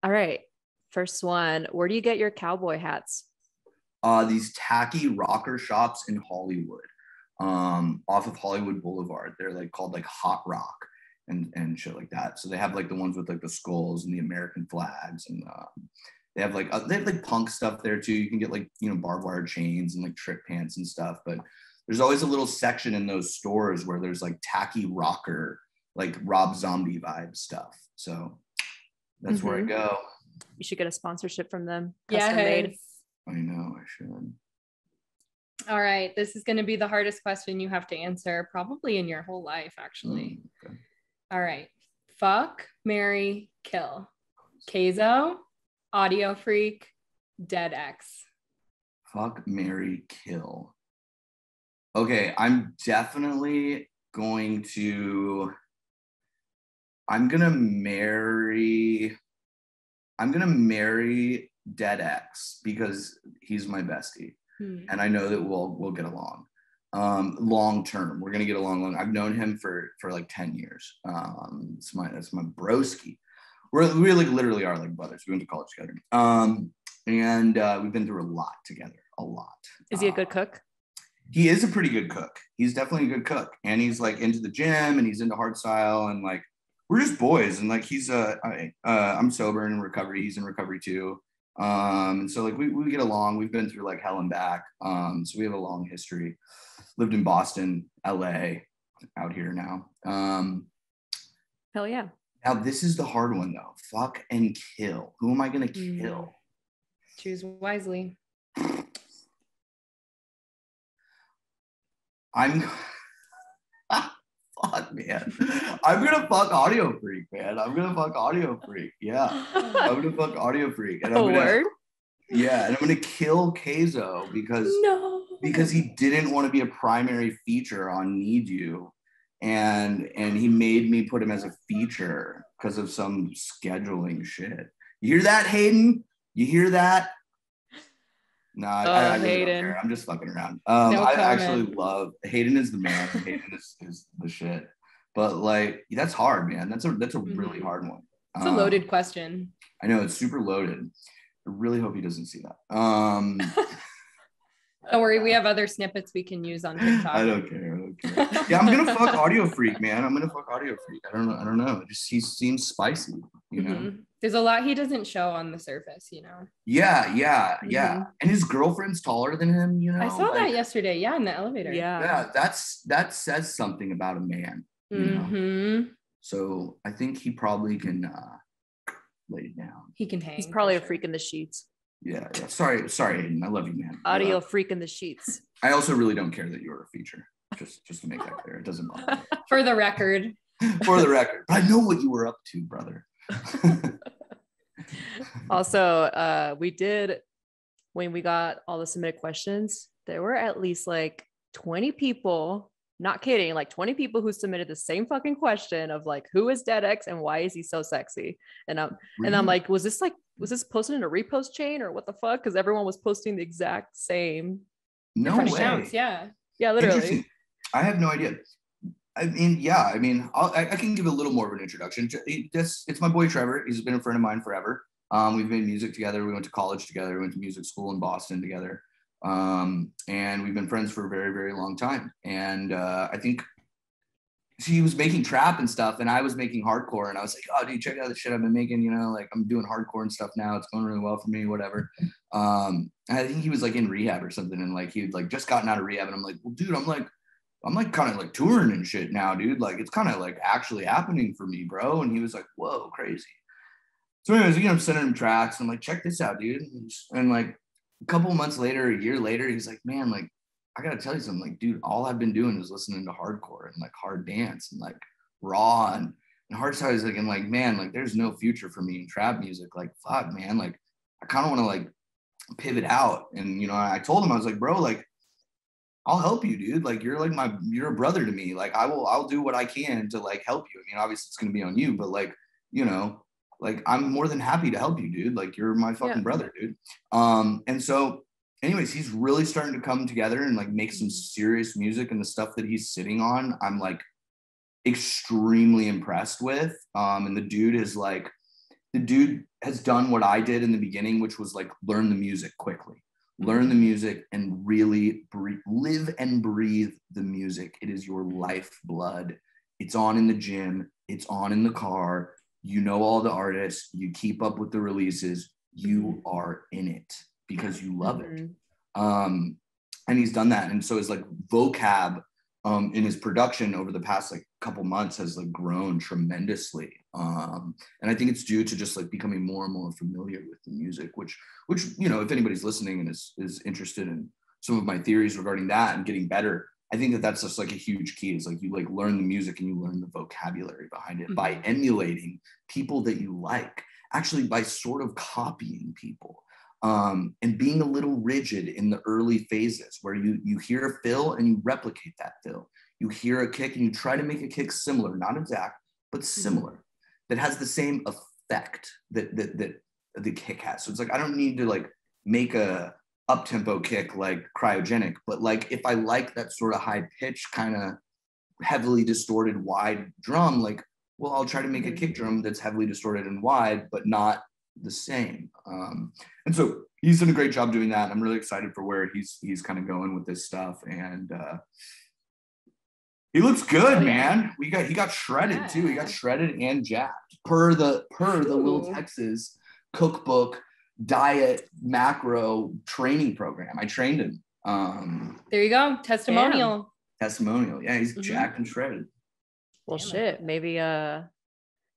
All right. First one. Where do you get your cowboy hats? These tacky rocker shops in Hollywood, off of Hollywood Boulevard. They're like called like Hot Rock and shit like that. So they have like the ones with like the skulls and the American flags, and they have like punk stuff there too. You can get like, you know, barbed wire chains and like trick pants and stuff. But there's always a little section in those stores where there's like tacky rocker, like Rob Zombie vibe stuff. So that's where I go. You should get a sponsorship from them. Custom made. I know, I should. All right. This is going to be the hardest question you have to answer, probably in your whole life, actually. Okay. All right. Fuck, marry, kill. Keizo, Audio Freak, Dead X. Fuck, marry, kill. Okay, I'm definitely going to marry Dead X because he's my bestie. And I know that we'll get along. Long term, we're gonna get along. I've known him for like 10 years. That's my broski. We like literally are like brothers. We went to college together. And we've been through a lot together. A lot. Is he a good cook? He is a pretty good cook. He's definitely a good cook. And he's like into the gym and he's into hardstyle, and like we're just boys. And like he's I'm sober and in recovery. He's in recovery too. And so like we get along. We've been through like hell and back. So we have a long history. Lived in Boston, LA, out here now. Hell yeah. Now this is the hard one though. Fuck and kill. Who am I gonna kill? Choose wisely. Fuck, man. I'm gonna fuck Audio Freak, man. I'm gonna fuck Audio Freak. Yeah. I'm gonna fuck Audio Freak. And I'm gonna kill Keizo because he didn't want to be a primary feature on Need You. And he made me put him as a feature because of some scheduling shit. You hear that, Hayden? You hear that? No, I really don't care. I'm just fucking around. I actually love Hayden. Is the man. Hayden is the shit. But like, that's hard, man. That's a really hard one. It's a loaded question. I know, it's super loaded. I really hope he doesn't see that. Don't worry, we have other snippets we can use on TikTok. I don't care. Yeah, I'm gonna fuck Audio Freak, man. I'm gonna fuck Audio Freak. I don't know. He seems spicy, you know. There's a lot he doesn't show on the surface, you know. Yeah. And his girlfriend's taller than him, you know. I saw that yesterday. Yeah, in the elevator. Yeah. That says something about a man. You know? So I think he probably can lay it down. He can hang. He's probably a freak in the sheets. Yeah. Sorry, Hayden. I love you, man. Audio freak in the sheets. I also really don't care that you're a feature. Just to make that clear. It doesn't bother me. For the record. But I know what you were up to, brother. Also, we did, when we got all the submitted questions, there were at least like 20 people, not kidding, like 20 people who submitted the same fucking question of like, who is Dead X and why is he so sexy? And I'm like, was this posted in a repost chain or what the fuck? Because everyone was posting the exact same. No way. Accounts, yeah, literally. I have no idea. I mean, I can give a little more of an introduction. It's my boy Trevor. He's been a friend of mine forever. We've made music together. We went to college together. We went to music school in Boston together. And we've been friends for a very, very long time. And I think he was making trap and stuff, and I was making hardcore. And I was like, oh, dude, check out the shit I've been making. You know, like I'm doing hardcore and stuff now. It's going really well for me, whatever. I think he was like in rehab or something, and like he'd like just gotten out of rehab. And I'm like, well, dude, I'm like kind of like touring and shit now, dude. Like it's kind of like actually happening for me, bro. And he was like, whoa, crazy. So anyways, I'm sending him tracks. I'm like, check this out, dude. And like a couple of months later, a year later, he's like, man, like, I gotta tell you something. Like, dude, all I've been doing is listening to hardcore and like hard dance and like raw and hardstyle. Is like, and like, man, like there's no future for me in trap music. Like, fuck, man. Like, I kind of want to like pivot out. And, you know, I told him, I was like, bro, like, I'll help you, dude. Like, you're a brother to me. Like, I'll do what I can to like help you. I mean, obviously it's going to be on you, but like, you know, like I'm more than happy to help you, dude. Like, you're my fucking brother, dude. And so anyways, he's really starting to come together and like make some serious music, and the stuff that he's sitting on, I'm like extremely impressed with. And the dude is like the dude has done what I did in the beginning, which was like learn the music quickly. Learn the music and really live and breathe the music. It is your lifeblood. It's on in the gym. It's on in the car. You know all the artists. You keep up with the releases. You are in it because you love it. And he's done that. And so his like vocab in his production over the past like couple months has like grown tremendously. And I think it's due to just like becoming more and more familiar with the music, which, you know, if anybody's listening and is interested in some of my theories regarding that and getting better, I think that that's just like a huge key is like you like learn the music and you learn the vocabulary behind it by emulating people that you like, actually by sort of copying people. And being a little rigid in the early phases where you hear a fill and you replicate that fill. You hear a kick and you try to make a kick similar, not exact, but similar, that has the same effect that the kick has. So it's like, I don't need to like make a up-tempo kick like Cryogenic, but like if I like that sort of high pitch, kind of heavily distorted wide drum, like, well, I'll try to make a kick drum that's heavily distorted and wide, but not the same. And so he's done a great job doing that. I'm really excited for where he's kind of going with this stuff. And he looks good, man. He got shredded too. He got shredded and jacked per the Lil Texas cookbook diet macro training program. I trained him. There you go. Testimonial. Yeah, he's jacked and shredded. Well, shit. Maybe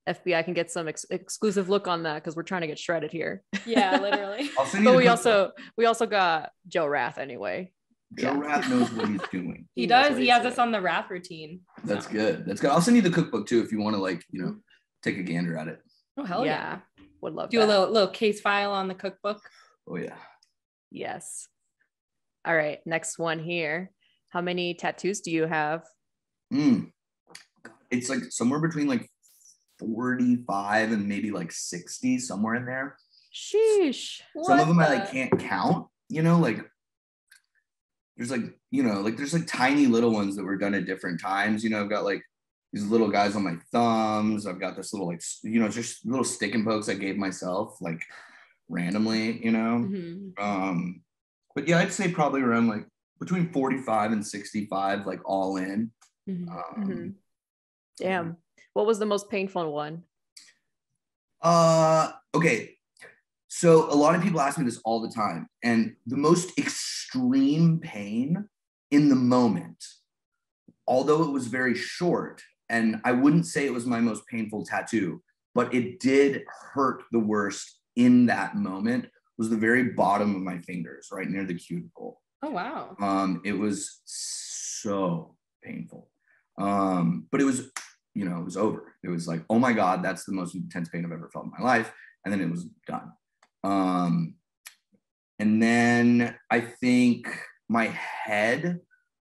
FBI can get some exclusive look on that because we're trying to get shredded here. Yeah, literally. But we also got Joe Rath anyway. Joe Rath knows what he's doing. He does. He has us on the Rath routine. That's good. I'll send you the cookbook too if you want to like, you know, take a gander at it. Oh hell yeah. Would love do that. a little case file on the cookbook. Oh yeah. Yes. All right. Next one here. How many tattoos do you have? It's like somewhere between like 45 and maybe like 60, somewhere in there. Sheesh. Some of them I like can't count, you know, like there's like, you know, like there's like tiny little ones that were done at different times. You know, I've got like these little guys on my thumbs. I've got this little like, you know, just little stick and pokes I gave myself like randomly, you know. But yeah, I'd say probably around like between 45 and 65, like all in. Damn. What was the most painful one? Okay. So a lot of people ask me this all the time, and the most extreme pain in the moment, although it was very short, and I wouldn't say it was my most painful tattoo, but it did hurt the worst in that moment, was the very bottom of my fingers, right near the cuticle. Oh, wow. It was so painful. But it was, you know, it was over. It was like, oh my God, that's the most intense pain I've ever felt in my life. And then it was done. And then I think my head,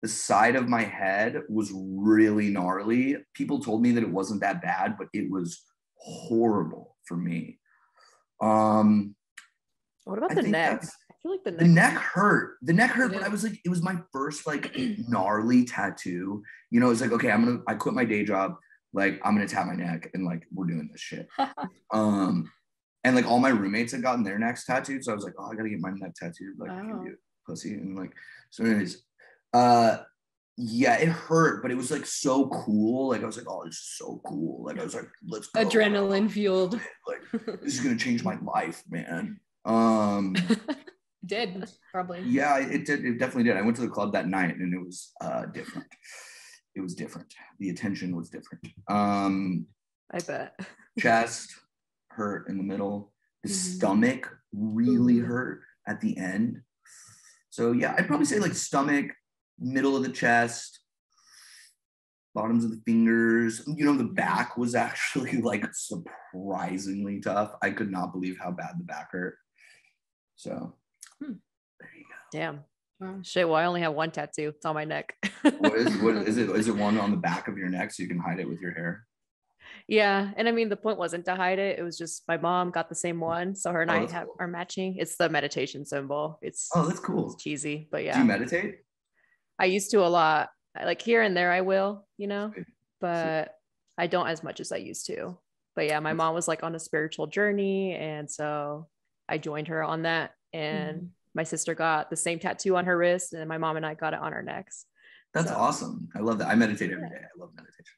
the side of my head was really gnarly. People told me that it wasn't that bad, but it was horrible for me. What about the neck? I feel like the neck hurt. The neck hurt, but I was like, it was my first like gnarly tattoo. You know, it was like, okay, I quit my day job. Like, I'm gonna tap my neck and like, we're doing this shit. And like all my roommates had gotten their necks tattooed. So I was like, oh, I gotta get my neck tattooed. Like, can you pussy? And like, so anyways, yeah, it hurt, but it was like so cool. Like I was like, oh, this is so cool. Like I was like, let's go. Adrenaline fueled. Like, this is gonna change my life, man. Did probably. Yeah, it did. It definitely did. I went to the club that night and it was different. It was different. The attention was different. I bet. Chest hurt in the middle. The stomach really hurt at the end. So yeah, I'd probably say like stomach, middle of the chest, bottoms of the fingers. You know, the back was actually like surprisingly tough. I could not believe how bad the back hurt. So there you go. Damn. Wow. Shit, well, I only have one tattoo. It's on my neck. What is it? Is it one on the back of your neck so you can hide it with your hair? Yeah. And I mean, the point wasn't to hide it. It was just my mom got the same one. So her and I are matching. It's the meditation symbol. It's that's cool. It's cheesy, but yeah. Do you meditate? I used to a lot. Like here and there I will, you know, but I don't as much as I used to. But yeah, my mom was like on a spiritual journey, and so I joined her on that. And my sister got the same tattoo on her wrist, and my mom and I got it on our necks. That's awesome. I love that. I meditate every day. I love meditation.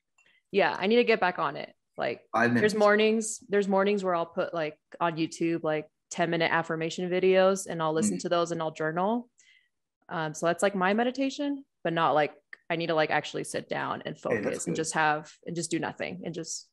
Yeah, I need to get back on it. Like there's mornings where I'll put like on YouTube like 10-minute affirmation videos, and I'll listen to those and I'll journal. So that's like my meditation, but not like I need to like actually sit down and focus and just do nothing and just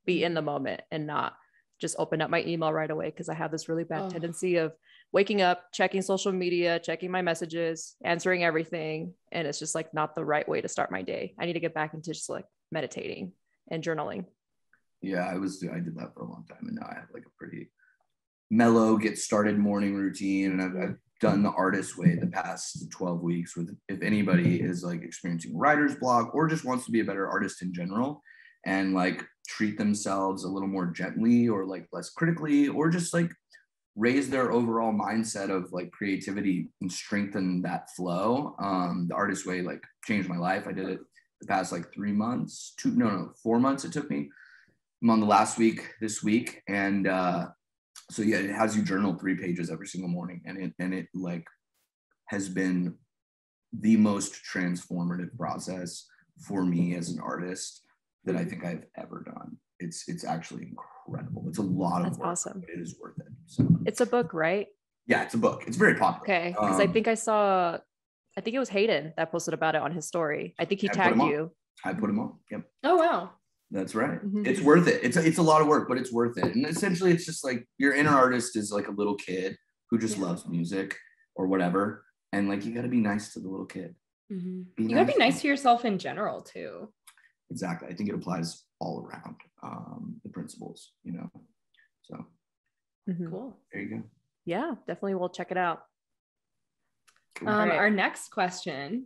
be in the moment and not just open up my email right away, because I have this really bad tendency of waking up, checking social media, checking my messages, answering everything, and it's just like not the right way to start my day. I need to get back into just like meditating and journaling. Yeah, I did that for a long time, and now I have like a pretty mellow get started morning routine, and I've done the artist way the past 12 weeks with, if anybody is like experiencing writer's block or just wants to be a better artist in general and like treat themselves a little more gently or like less critically, or just like raise their overall mindset of like creativity and strengthen that flow. The artist way like changed my life. I did it the past like 4 months it took me. I'm on the last week this week, and so yeah, it has you journal 3 pages every single morning, and it like has been the most transformative process for me as an artist that I think I've ever done. It's actually incredible. It's a lot of work. Awesome. But it is worth it. So it's a book, right? Yeah, it's a book. It's very popular. Okay, because I think it was Hayden that posted about it on his story. I think he tagged you. I put him on. Yep. Oh wow. That's right. It's worth it. It's a lot of work, but it's worth it. And essentially it's just like your inner artist is like a little kid who just loves music or whatever. And like, you got to be nice to the little kid. You got to be nice to yourself in general too. Exactly. I think it applies all around the principles, you know? So cool. There you go. Yeah, definitely. We'll check it out. Cool. Our next question,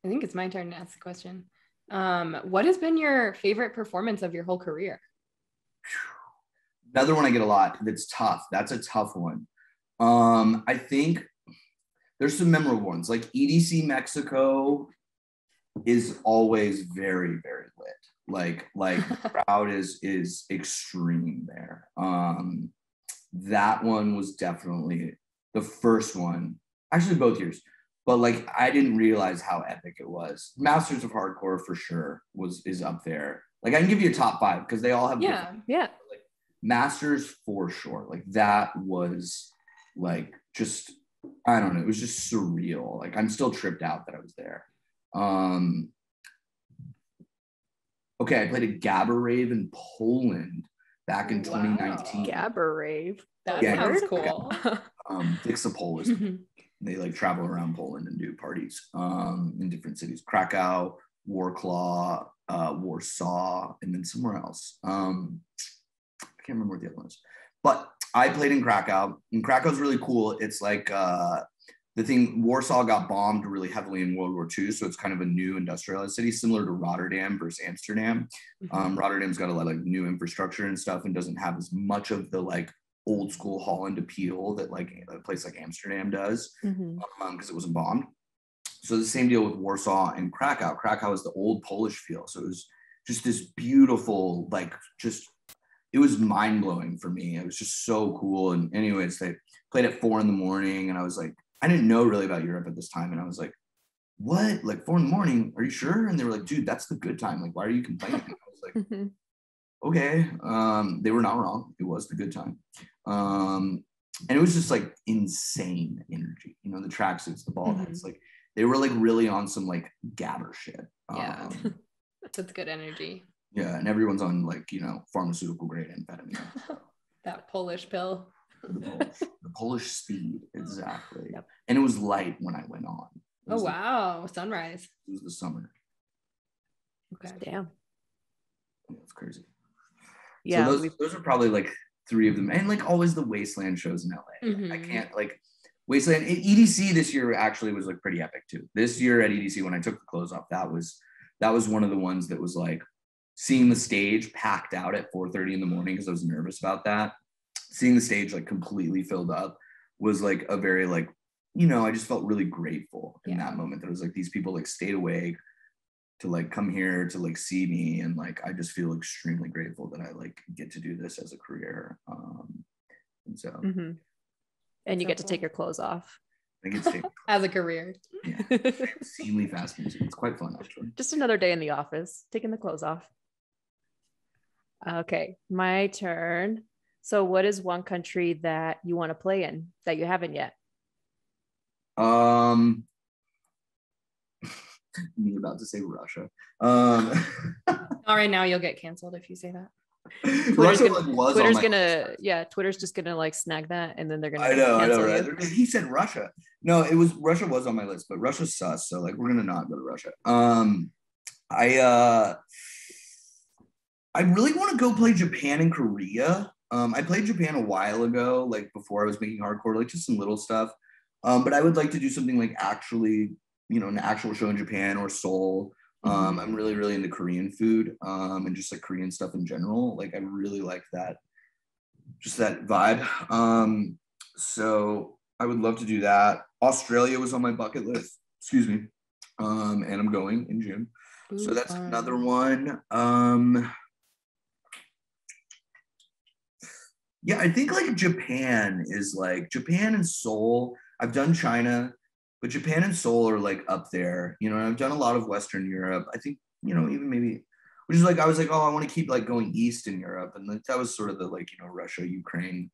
I think it's my turn to ask the question. What has been your favorite performance of your whole career? Another one I get a lot. That's tough. That's a tough one. I think there's some memorable ones. Like EDC Mexico is always very, very lit. Like crowd is extreme there. That one was definitely the first one. Actually, both years. But like, I didn't realize how epic it was. Masters of Hardcore for sure is up there. Like, I can give you a top 5 because they all have yeah. Like, Masters for sure. Like, that was like just, I don't know. It was just surreal. Like, I'm still tripped out that I was there. Okay, I played a Gabba Rave in Poland back in 2019. Gabba Rave. That sounds cool. DUBSTEP is they like travel around Poland and do parties in different cities. Krakow, Warsaw, and then somewhere else. I can't remember what the other one is. But I played in Krakow, and Krakow's really cool. It's like Warsaw got bombed really heavily in World War II, so it's kind of a new industrialized city, similar to Rotterdam versus Amsterdam. Rotterdam's got a lot of like new infrastructure and stuff, and doesn't have as much of the like old school Holland appeal that like a place like Amsterdam does, because it wasn't bombed. So the same deal with Warsaw and Krakow. Krakow is the old Polish feel, so it was just this beautiful, like, just, it was mind-blowing for me. It was just so cool. And anyways, they played at 4 a.m, and I was like, I didn't know really about Europe at this time, and I was like, what, like 4 a.m, are you sure? And they were like, dude, that's the good time, like, why are you complaining? And I was like, okay. They were not wrong. It was the good time. And it was just like insane energy, you know, the tracksuits, the ball heads, like they were like really on some like gabber shit. Yeah. That's good energy. Yeah. And everyone's on like, you know, pharmaceutical grade amphetamine. That Polish pill. The Polish speed. Exactly. Yep. And it was light when I went on. Oh, wow. Sunrise. It was the summer. Okay. Damn. It's crazy. Yeah. So those are probably like 3 of them. And like always the Wasteland shows in LA. I can't like Wasteland. EDC this year actually was like pretty epic too. This year at EDC, when I took the clothes off, that was one of the ones that was like seeing the stage packed out at 4:30 in the morning, because I was nervous about that. Seeing the stage like completely filled up was like a very like, you know, I just felt really grateful in that moment. There was like these people like stayed awake to like come here to like see me, and like I just feel extremely grateful that I like get to do this as a career. And so and you get to take your clothes off. I get to take as a career. Yeah, insanely fast music. It's quite fun actually. Just another day in the office, taking the clothes off. Okay, my turn. So what is one country that you want to play in that you haven't yet? Me about to say Russia. All right, now you'll get canceled if you say that. Twitter's just gonna like snag that, and then they're gonna. I know, right? You. He said Russia. No, Russia was on my list, but Russia's sus. So like, we're gonna not go to Russia. I really want to go play Japan and Korea. I played Japan a while ago, like before I was making hardcore, like just some little stuff. But I would like to do something like actually, an actual show in Japan or Seoul. I'm really, really into Korean food and just like Korean stuff in general. Like I really like that, just that vibe. So I would love to do that. Australia was on my bucket list, excuse me. And I'm going in June. So that's another one. Yeah, I think like Japan and Seoul. I've done China, but Japan and Seoul are like up there, and I've done a lot of Western Europe. I think, even maybe, which is like, I was like, oh, I want to keep like going east in Europe. And like, that was sort of the like, Russia, Ukraine,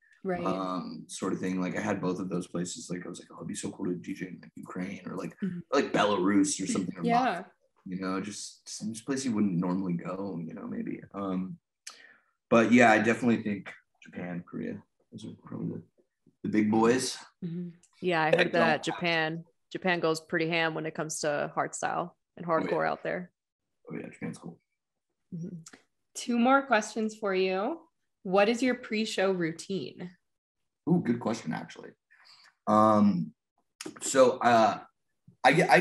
sort of thing. Like I had both of those places. Like I was like, oh, it'd be so cool to DJ in like Ukraine or like Belarus or something. Or yeah. Just place you wouldn't normally go, maybe. But yeah, I definitely think Japan, Korea, those are probably the big boys. Yeah, I heard that Japan goes pretty ham when it comes to hardstyle and hardcore out there. Oh yeah, Japan's cool. 2 more questions for you. What is your pre-show routine? Oh, good question, actually. So I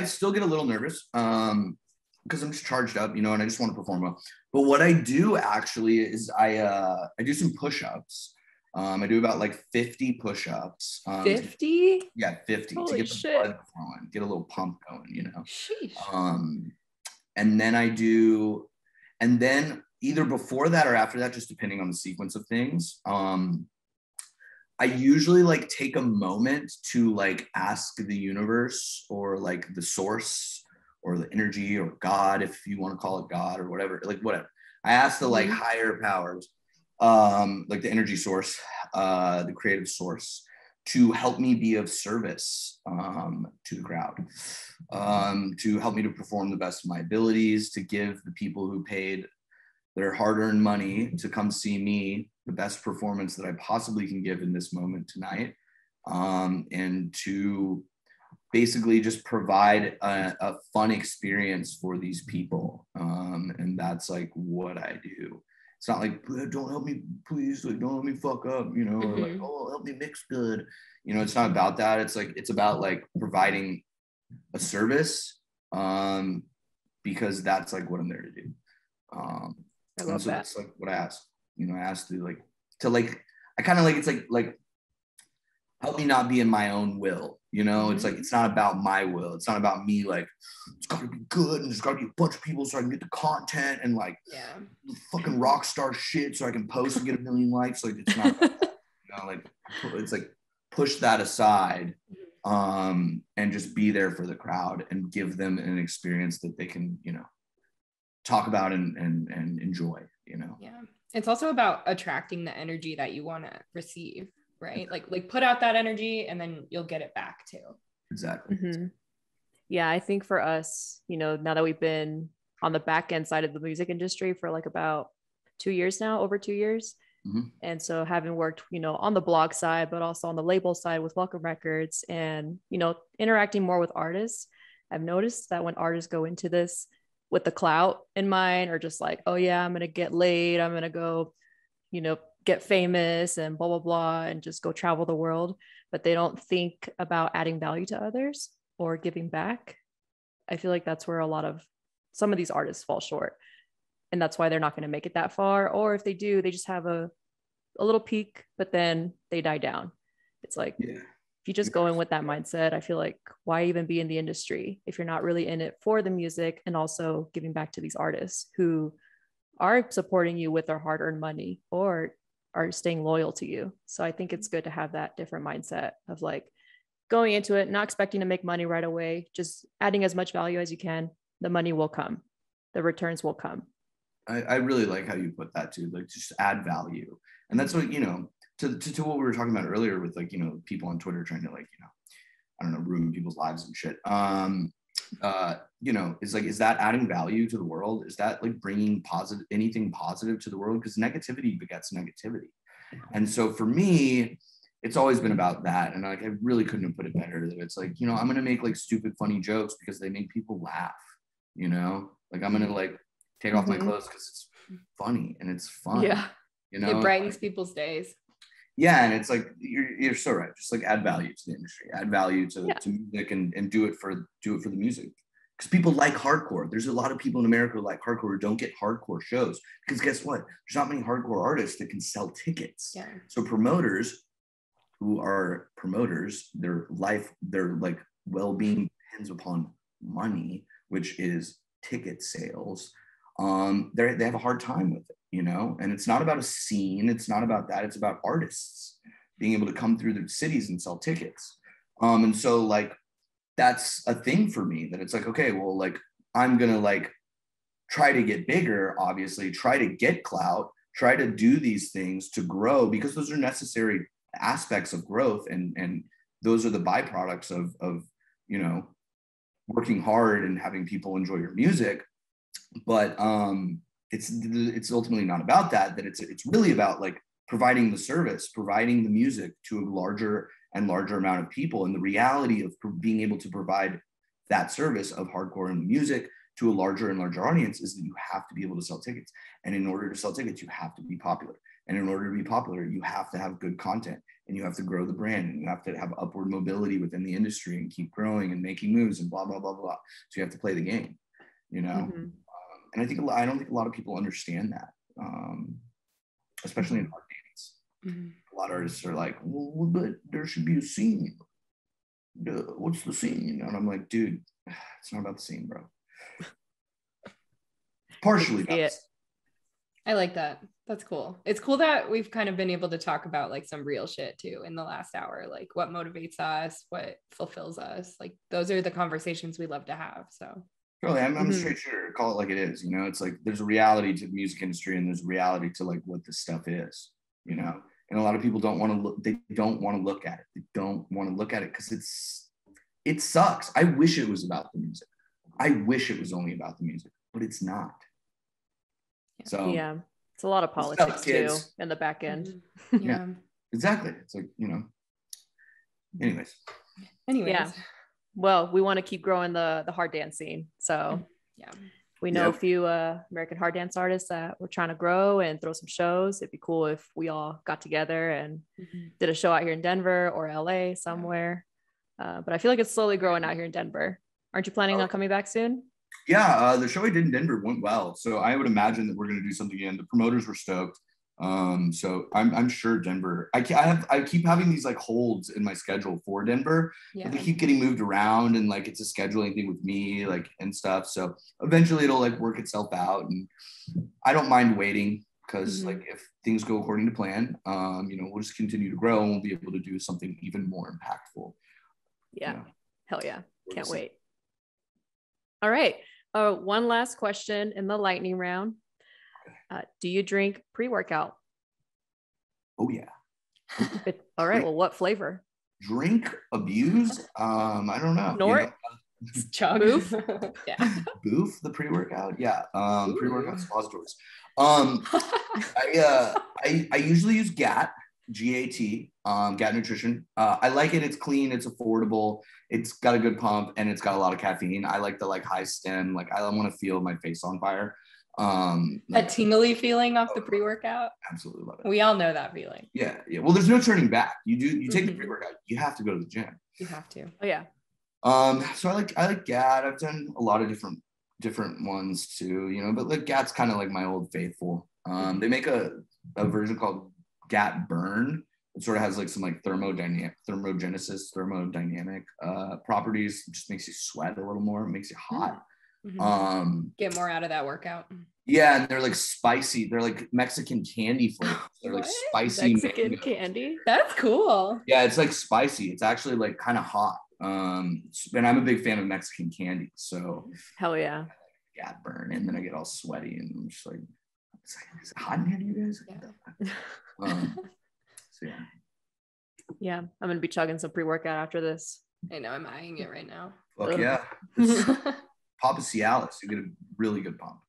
still get a little nervous because I'm just charged up, and I just want to perform well. But what I do actually is I do some push-ups. I do about like 50 push-ups. 50? Yeah, 50 Holy to get shit. the blood flowing, get a little pump going, Sheesh. And then either before that or after that, just depending on the sequence of things, I usually like take a moment to like ask the universe or like the source or the energy or God, if you want to call it God or whatever, like whatever. I ask the like higher powers, like the energy source, the creative source, to help me be of service to the crowd, to help me to perform the best of my abilities, to give the people who paid their hard-earned money to come see me the best performance that I possibly can give in this moment tonight, and to basically just provide a fun experience for these people. And that's like what I do. It's not like, don't help me, please, like, don't let me fuck up, or like, oh, help me mix good. It's not about that. It's about like providing a service, because that's like what I'm there to do. I love that. That's like what I ask. I asked I kind of like, it's like help me not be in my own will. It's like, it's not about my will. It's not about me. Like, it's got to be good and there's got to be a bunch of people so I can get the content and like fucking rock star shit so I can post and get 1 million likes. Like, it's not about that, like it's like push that aside, and just be there for the crowd and give them an experience that they can, talk about and enjoy, Yeah. It's also about attracting the energy that you want to receive, right? Like put out that energy and then you'll get it back too. Exactly. Yeah, I think for us, now that we've been on the back end side of the music industry for like about 2 years now, over 2 years. And so having worked, on the blog side, but also on the label side with Welcome Records and, interacting more with artists, I've noticed that when artists go into this with the clout in mind, or just like, oh yeah, I'm going to get laid, I'm going to go, get famous and blah, blah, blah, and just go travel the world, but they don't think about adding value to others or giving back. I feel like that's where some of these artists fall short. And that's why they're not going to make it that far. Or if they do, they just have a little peak, but then they die down. It's like, if you just go in with that mindset, I feel like why even be in the industry if you're not really in it for the music and also giving back to these artists who are supporting you with their hard-earned money or are staying loyal to you. So I think it's good to have that different mindset of like going into it, not expecting to make money right away, just adding as much value as you can. The money will come, the returns will come. I really like how you put that too, like just add value. And that's what, to what we were talking about earlier with like, people on Twitter trying to like, I don't know, ruin people's lives and shit. It's like, is that adding value to the world? Is that like bringing anything positive to the world? Because negativity begets negativity. And so for me, it's always been about that. And like, I really couldn't have put it better that it's like, I'm going to make like stupid, funny jokes because they make people laugh, like I'm going to like take off my clothes because it's funny and it's fun. Yeah. It brightens people's days. Yeah, and it's like you're so right. Just like add value to the industry, add value to music, and do it for the music. Because people like hardcore. There's a lot of people in America who like hardcore who don't get hardcore shows. Because guess what? There's not many hardcore artists that can sell tickets. Yeah. So promoters who are promoters, their like well-being depends upon money, which is ticket sales. They have a hard time with it. And it's not about a scene. It's not about that. It's about artists being able to come through the cities and sell tickets. And so like, that's a thing for me that it's like, okay, well, like I'm going to like try to get bigger, obviously try to get clout, try to do these things to grow because those are necessary aspects of growth. And those are the byproducts of working hard and having people enjoy your music. But, it's ultimately not about that it's really about like providing the service, providing the music to a larger and larger amount of people. And the reality of being able to provide that service of hardcore and music to a larger and larger audience is that you have to be able to sell tickets. And in order to sell tickets, you have to be popular. And in order to be popular, you have to have good content and you have to grow the brand and you have to have upward mobility within the industry and keep growing and making moves and blah, blah, blah, blah. So you have to play the game, And I don't think a lot of people understand that, especially in hard dance. A lot of artists are like, well, but there should be a scene. What's the scene? And I'm like, dude, it's not about the scene, bro. Partially about the scene. I like that. That's cool. It's cool that we've kind of been able to talk about like some real shit too in the last hour, like what motivates us, what fulfills us. Like those are the conversations we love to have. So totally, I'm a straight shooter. Call it like it is. It's like there's a reality to the music industry and there's a reality to like what this stuff is. And a lot of people don't want to look. They don't want to look at it. They don't want to look at it because it sucks. I wish it was about the music. I wish it was only about the music, but it's not. So yeah, it's a lot of politics too in the back end. Yeah, exactly. It's like Anyways. Yeah. Well, we want to keep growing the hard dance scene. So we know a few American hard dance artists that we're trying to grow and throw some shows. It'd be cool if we all got together and did a show out here in Denver or LA somewhere. But I feel like it's slowly growing out here in Denver. Aren't you planning on coming back soon? Yeah, the show I did in Denver went well. So I would imagine that we're going to do something again. The promoters were stoked. So I'm sure Denver, I keep having these like holds in my schedule for Denver, but they keep getting moved around and like it's a scheduling thing with me, like and stuff. So eventually it'll like work itself out and I don't mind waiting because like if things go according to plan, we'll just continue to grow and we'll be able to do something even more impactful. Yeah. Hell yeah. Can't wait. All right. One last question in the lightning round. Do you drink pre-workout? Oh yeah. All right. Well, what flavor? Drink, abuse. I don't know. Snort. Chug. Boof. Yeah. Boof. The pre-workout. Yeah. Pre-workout suppositories. I usually use GAT. GAT. GAT Nutrition. I like it. It's clean. It's affordable. It's got a good pump and it's got a lot of caffeine. I like the like high stem. Like I want to feel my face on fire. A tingly feeling off the pre-workout. Absolutely love it. We all know that feeling. Yeah. Well, there's no turning back. You take the pre-workout, you have to go to the gym. You have to. Oh yeah. So I like GAT. I've done a lot of different ones too, but like GAT's kind of like my old faithful. They make a version called GAT Burn, It sort of has like some like thermodynamic properties. It just makes you sweat a little more. It makes you hot. Get more out of that workout. Yeah, and they're like spicy. They're like Mexican candy flavors. They're like spicy Mexican mango. candy. That's cool. Yeah, it's like spicy. It's actually like kind of hot. And I'm a big fan of Mexican candy. So hell yeah. Gap burn, and then I get all sweaty, and I'm just like, is it hot in here, you guys? Yeah. So yeah. Yeah, I'm gonna be chugging some pre-workout after this. I know, I'm eyeing it right now. Fuck yeah. Pop a Cialis. You get a really good pump.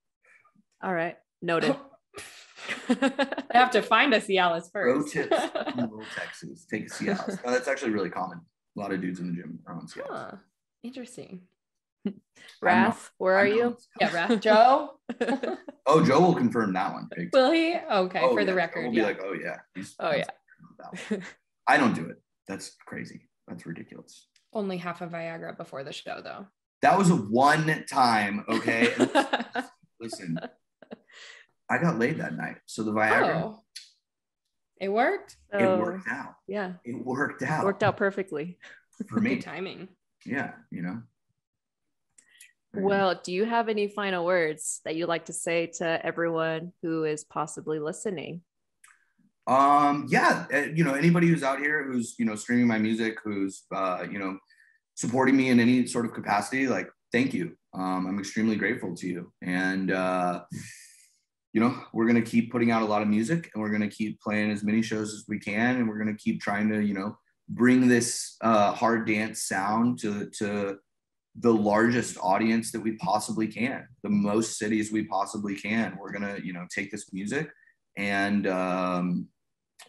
All right, noted. I have to find a Cialis Pro first. tips from Lil Texas. Take a Cialis. No, that's actually really common. A lot of dudes in the gym are on Cialis. Huh. Interesting. Wrath, where are you? Yeah, Wrath. Joe? Oh, Joe will confirm that one. Will he? Okay, oh, for the yeah. record. He'll be like, oh yeah. Yeah. I don't do it. That's crazy. That's ridiculous. Only half of Viagra before the show, though. That was a one time, okay? Listen, I got laid that night. So the Viagra. Oh, it worked? It worked out. Yeah. It worked out. Worked out perfectly. For me. Good timing. Yeah, you know. Well, do you have any final words that you'd like to say to everyone who is possibly listening? Yeah, you know, anybody who's out here who's, you know, streaming my music, who's, you know, supporting me in any sort of capacity, like, thank you. I'm extremely grateful to you. And, you know, we're going to keep putting out a lot of music, and we're going to keep playing as many shows as we can. And we're going to keep trying to, you know, bring this hard dance sound to the largest audience that we possibly can, the most cities we possibly can. We're going to, you know, take this music and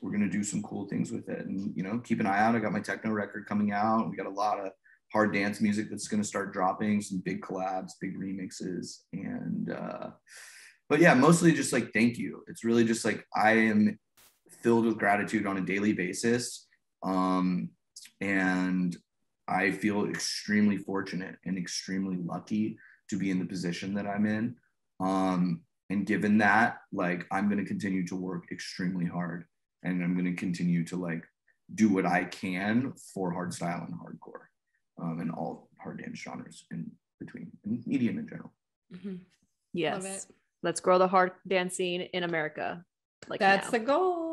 we're going to do some cool things with it, and, you know, keep an eye out. I got my techno record coming out. We got a lot of hard dance music that's going to start dropping, some big collabs, big remixes. And, but yeah, mostly just like, thank you. It's really just like, I am filled with gratitude on a daily basis. And I feel extremely fortunate and extremely lucky to be in the position that I'm in. And given that, like, I'm going to continue to work extremely hard, and I'm going to continue to like do what I can for hardstyle and hardcore, and all hard dance genres in between, and EDM in general. Yes. Let's grow the hard dance scene in America. Like, that's now. the goal.